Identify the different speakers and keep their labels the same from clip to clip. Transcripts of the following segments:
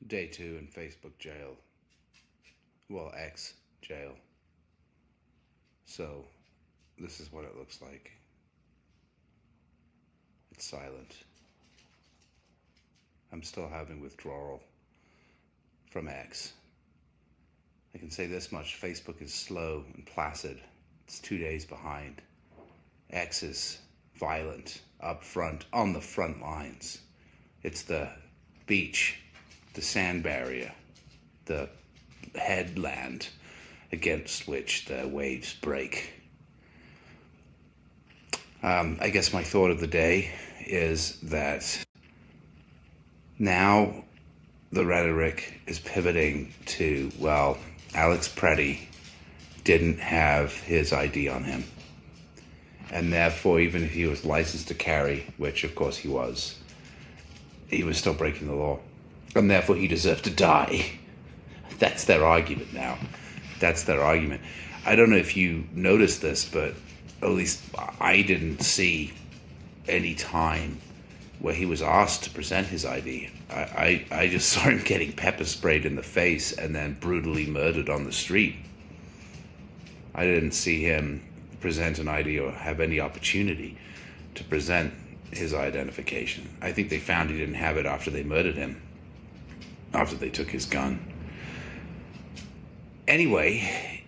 Speaker 1: Day 2 in Facebook jail. Well, X jail. So, this is what it looks like. It's silent. I'm still having withdrawal from X. I can say this much: Facebook is slow and placid. It's 2 days behind. X is violent, up front, on the front lines. It's the beach, the sand barrier, the headland against which the waves break. I guess my thought of the day is that now the rhetoric is pivoting to, well, Alex Pretti didn't have his ID on him. And therefore, even if he was licensed to carry, which of course he was still breaking the law. And therefore he deserved to die. That's their argument now. That's their argument. I don't know if you noticed this, but at least I didn't see any time where he was asked to present his ID. I just saw him getting pepper sprayed in the face and then brutally murdered on the street. I didn't see him present an ID or have any opportunity to present his identification. I think they found he didn't have it after they murdered him, after they took his gun. Anyway,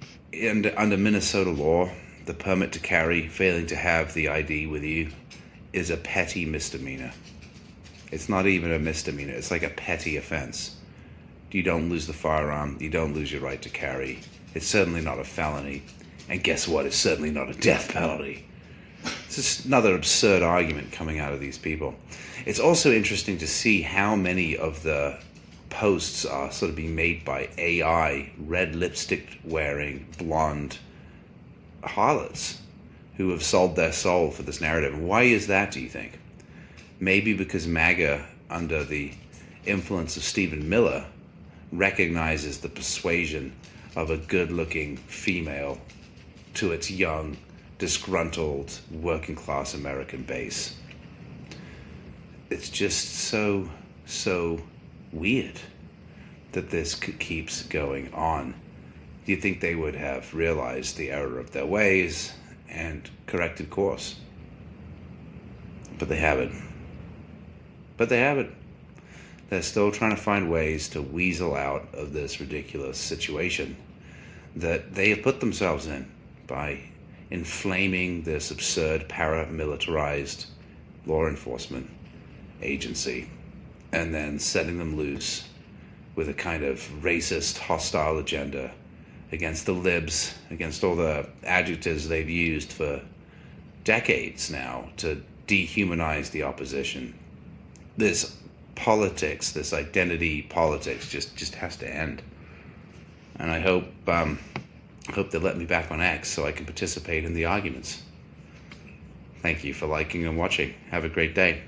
Speaker 1: under Minnesota law, the permit to carry, failing to have the ID with you, is a petty misdemeanor. It's not even a misdemeanor. It's like a petty offense. You don't lose the firearm. You don't lose your right to carry. It's certainly not a felony. And guess what? It's certainly not a death penalty. It's just another absurd argument coming out of these people. It's also interesting to see how many of the posts are sort of being made by AI, red lipstick wearing, blonde harlots who have sold their soul for this narrative. And why is that, do you think? Maybe because MAGA, under the influence of Stephen Miller, recognizes the persuasion of a good-looking female to its young, disgruntled, working-class American base. It's just so weird that this keeps going on. Do you think they would have realized the error of their ways and corrected course? But they haven't. They're still trying to find ways to weasel out of this ridiculous situation that they have put themselves in by inflaming this absurd paramilitarized law enforcement agency and then setting them loose with a kind of racist, hostile agenda against the libs, against all the adjectives they've used for decades now to dehumanize the opposition. This politics, this identity politics just has to end. And I hope they let me back on X so I can participate in the arguments. Thank you for liking and watching. Have a great day.